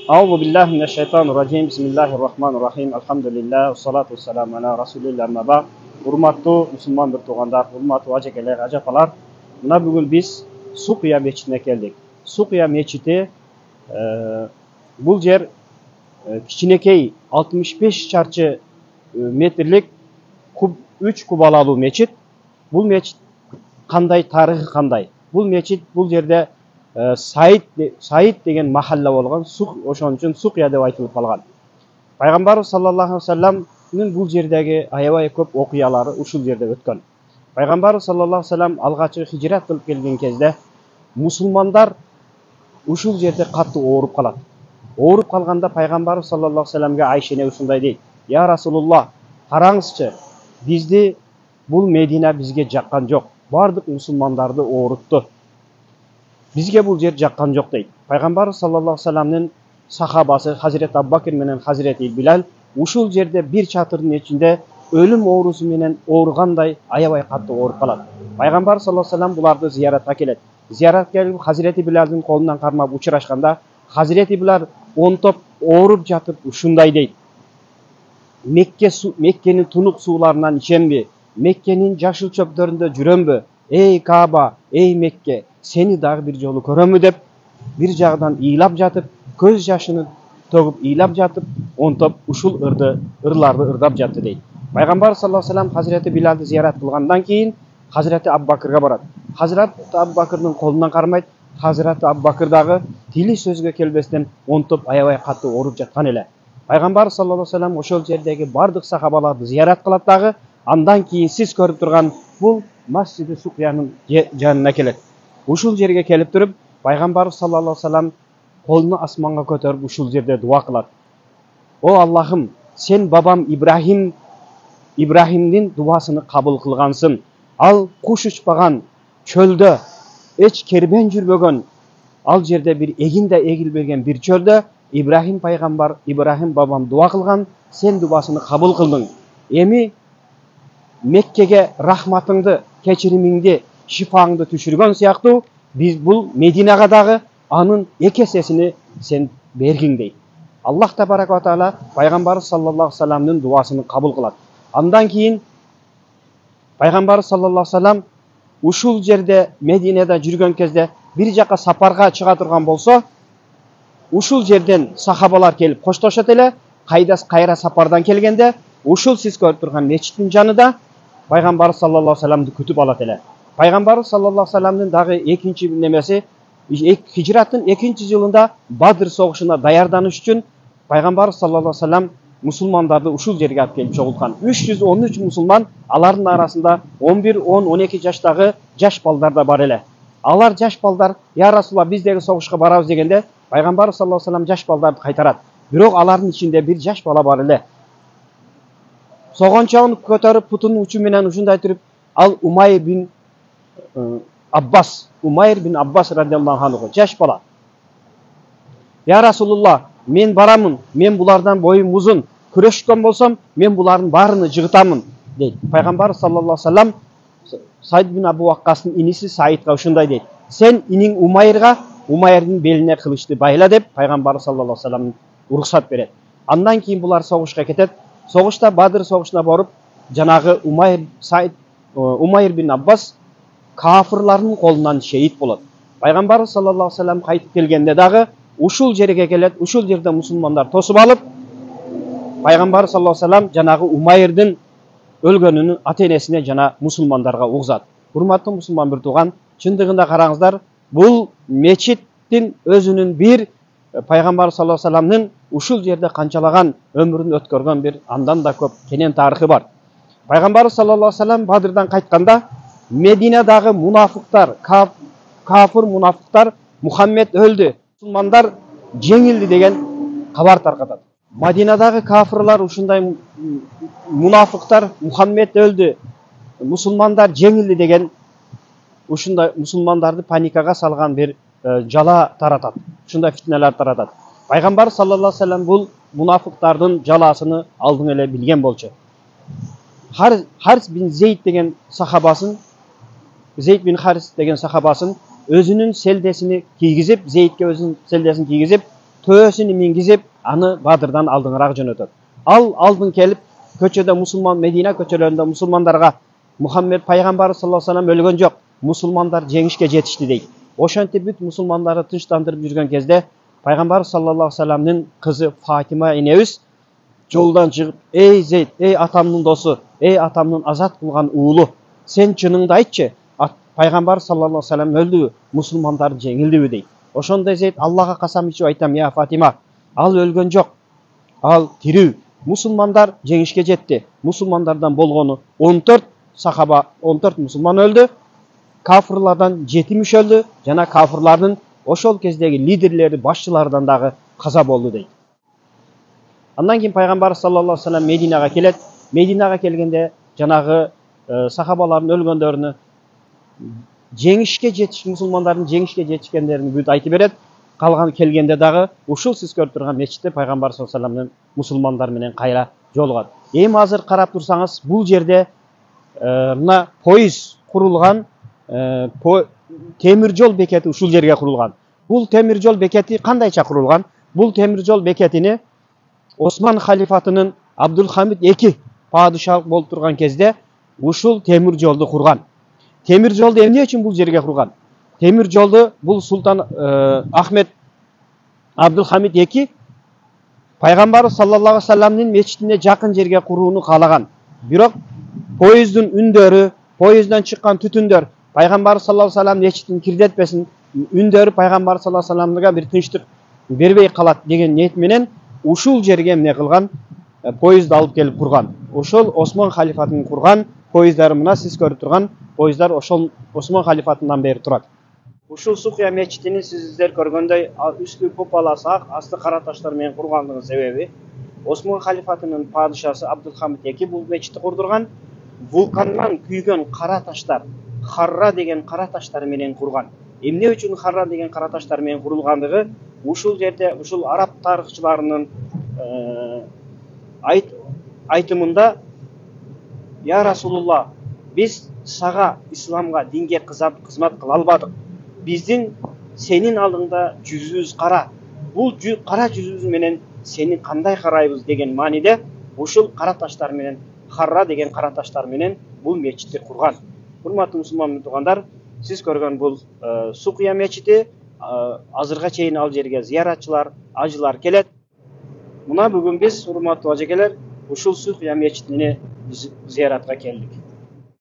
Euzu billahi mineşşeytanirracim. Bismillahirrahmanirrahim. Elhamdülillah. Salatu vesselamu ala Resulillah. Maba. Hurmatlı Müslüman bir tuğandar, hurmatlı ajekeler, ajapalar. Buna bugün biz Suqya meçidine geldik. Suqya meçidi bu yer kiçinekey 65 çarşı metrlik 3 kubalalı meçid. Bu meçid kanday tarixi kanday? Bu meçid bu yerde Said деген mahalla болған, ошон үчүн Suqya деп айтылып калган. Пайгамбар саллаллаху алейхи вассаламдын бул жердеги аябай көп окуялары ушул жерде өткөн. Пайгамбар саллаллаху алейхи вассалам алгачкы хижрат кылып келген кезде мусулмандар ушул жерде катты ооруп калат. Ооруп калганда Пайгамбар саллаллаху алейхи вассаламга Айшене ушундай дейт: "Я Расулуллах, караңызчы, бизди бул Медина бизге жаккан жок. Бардык мусулмандарды оорутту. Bizge bu yer jakkan yok deydi. Peygamber sallallahu aleyhi ve sellem'nin sahabası Hazreti Abbakir menen Hazreti Bilal uşul yerde bir çatırın içinde ölüm oğrusu menen oğurganday ayabay katı oğurup kalat. Peygamber sallallahu aleyhi ve sellem bulardı ziyaretke kelet. Ziyaret gelip Hazreti Bilal'ın kolundan karmap uçuraşkanda Hazreti Bilal ontop oğurup jatıp uşunday deydi. Mekke'nin tunuk sularından içen bi? Mekke'nin jaşıl çöplerinde jürön bü? Ey Kaaba, ey Mekke, seni dagı bir jolu körömü dep bir jagdan iylap jatıp, köz yaşını togup iylap jatıp, ontop uşul ırlardı ırdap jatты deydi. Peygamber sallallahu aleyhi ve sellem Hazreti Bilal'di ziyaret kılgandan keyin Hazreti Abbakır'a barat. Hazreti Abbakır'ın kolundan karmaydı. Hazreti Abbakır dagı tili sözgө kelbesinden ontop ayabay katı orup jatkan ele. Peygamber sallallahu aleyhi ve sellem oşol jerdegi bardık sahabalardı ziyaret kılat dagı. Andan keyin siz körüp turgan bu Masjid-i Suqya'nın janına kelet. Uşul yerge kelip turup Peygamber sallallahu aleyhi ve sellem kolunu asmanga kötörüp uşul yerde dua kılat. O Allah'ım, sen babam İbrahim'nin duasını kabul kılgansın. Al kuş uçpagan çölde eç kerben jürbögön al yerde bir eginde egilbegen bir çölde İbrahim babam dua kılgan, sen duasını kabul kıldın. Emi Mekke'ge rahmatыңды, keçirimingdi, şifаңды түшүргөн сыяктуу биз бул Мединага дагы анын эки эсесini sen бергиң дейт. Аллах табарак ва таала Пайгамбар саллаллаху алейхи ва салламдын дуасını кабыл кылат. Андан кийин Пайгамбар саллаллаху алейхи ва саллам ушул жерде Мединеде жүргөн кезде бир жака сапарга чыга турган болсо, ушул жерден сахабалар келип коштошот эле, кайра сапардан келгенде ушул сиз көрүп турган мечиттин жанында Пайгамбар саллаллаху алейхи ва салламды күтүп алат эле. Пайгамбар саллаллаху алейхи ва салламдын дагы экинчи немеси хижраттын экинчи жылында Бадыр согушуна даярданыш үчүн Пайгамбар саллаллаху алейхи ва саллам мусулмандарды ушул жерге алып келип чогулткан. 313 мусулман, алардын арасында 11-12 жаштагы жаш балдар да бар эле. Алар жаш балдар, "Я Расулаллах, биз деги согушка барабыз" дегенде Пайгамбар саллаллаху алейхи ва саллам жаш балдарды кайтарат. Бирок алардын ичинде bir жаш бала бар эле. Soğançağını kötörüp putunun uçu menen uşunday turip al Umayr bin Abbas radıyallahu anhu jaş bala. "Ya Rasulullah, men baramın, men bulardan boyum uzun, küreşken bolsam men buların barını jıgıtamın" deydi. Peygamber sallallahu aleyhi ve sellem Said bin Abu Waqqas'ın inisi Said'ga uşunday deydi. "Sen inin Umayr'ın beline kılıçты bayla" dep Peygamber sallallahu aleyhi ve sellem ruhsat beret. Andan keyin bular soğuşka ketet. Soğuşta Badır soğuşuna barıp janagı Umayr bin Abbas kafirlerin kolundan şehit bolat. Peygamber sallallahu aleyhi ve sellem kayıtıp gelgende dagı uşul жерге kelet, uşul yerde musulmanlar tosup alıp Peygamber sallallahu aleyhi ve sellem janagı Umayr'dın ölgönünü ata-enesine jana musulmandarga uğzat. Hurmatlı musulman bir tuğan, çındığında karağızlar, bul meçittin özünün bir Peygamber sallallahu aleyhi ve sellem'nin uşul yerde kançalagan ömrünü ötkörgön bir andan da köp kenen tarixi var. Peygamber sallallahu aleyhi ve sellem Badır'dan kaytkanda Medine'dagi munafıklar, kafir munafıklar Muhammed öldü, musulmanlar jеңildi деген kabar tarqatat. Medine'dagi kafirlar uşunday munafıklar Muhammed öldü, musulmanlar jеңildi деген uşunday musulmandardı panikaga salgan bir jala taratat. Şunda fitneler taratat. Peygamber sallallahu aleyhi ve sellem bul munafıklardan jalasını aldın ele bilgen bolçu. Haris bin Zeyd degen sahabasın, Zeyd bin Haris degen sahabasın özünün seldesini giygizip, Zeyd'e özünün seldesini giygizip, төбөсүн мингизип аны Бадырдан алдыңыраак жөнөтөт. Ал алдын келип көчөдө мусулман Медина көчөлөрүндө мусулмандарга Мухаммед пайгамбар саллаллаху алейхи ва саллям өлгөн жок, мусулмандар жеңишке жетишти дейт. Ошентип бүт мусулмандарды тынчтандырып жүргөн кезде пайгамбар саллаллаху алейхи ва салламдын кызы Фатима энебиз жолдан чыгып, ey Зейд, ey атамдын досу, ey атамдын азат кылган уулу, сен чыныңды айтчы, пайгамбар саллаллаху алейхи ва саллям өлдүбү, мусулмандар жеңилдиби дейт. Ошондой Зейд Аллахка касам ичип айтам, я Фатима, ал өлгөн жок, ал тирүү. Мусулмандар жеңишке жетти. Мусулмандардан болгону 14 сахаба, 14 мусулман өлдү. Кафырлардан 70 өлдү, жана кафырлардын ошол кездеги лидерлери, башчылардан дагы каза болду дейт. Андан кийин пайгамбар саллаллаху алейхи ва саллям Мединага келет. Мединага келгенде жанагы сахабалардын өлгөндөрүнө жеңишке жетиш, мусулмандардын жеңишке жетишкендерин бүт айтып берет. Калган келгенде дагы ушул сиз көрүп турган мечитте пайгамбар саллаллаху алейхи ва салламдын мусулмандар менен кайра жолугат. Эми азыр карап турсаңыз, бул жерде мына поезд курулган, темир жол бекети ушул жерге курулган. Бул темир жол бекети кандайча курулган? Бул темир жол бекетини Осман халифатынын Абдулхамид II падышалык болуп турган кезде ушул темир жолду курган. Темир жолду эмне үчүн бул жерге курган? Темир жолду бул Султан Ахмед Абдулхамид II пайгамбар саллаллаху алейхи ва салламдын мечитине жакын жерге курууну каалаган. Бирок поезддин үндөрү, поездден чыккан түтүндөр пайгамбар саллаллаху алейхи ва салlam мечитин кирдетпесин, үндөрү пайгамбар саллаллаху алейхи ва салламга бир тынчтык бербей калат деген ниет менен ушул жерге эмне кылган? Поездди алып келип курган. Ошол Осман халифатынын курган поезддары, мына сиз көрүп турган поезддар ошол Осман халифатынан бери турат. Ушул Сукия мечитини сиздер көргөндөй үстү пупаласы ак, асты кара таштар менен кургандыгынын себеби Осман халифатынын падышасы Абдулхамид II бул мечитти курдурган. Вулкандан күйгөн кара таштар, харра деген кара таштар менен курган. Эмне үчүн харра деген кара таштар менен курулгандыгы ушул жерде ушул араб тарыхчыларынын айтымында, я Расулулла, биз сага, исламга, динге кызмат кыла албадык. Биздин сенин алдыңда жүзүбүз кара. Бул кара жүзүбүз менен сени кандай карайбыз деген мааниде ушул кара таштар менен, харра деген кара таштар менен бул мечитти курган. Урматтуу мусулман туугандар, сиз көргөн бул Сукия мечити, азырга чейин ал жерге зыяратчылар, ажылар келет. Мына бүгүн биз, урматтуу ажекелер, ушул Сукия мечитине зыяратка келдик.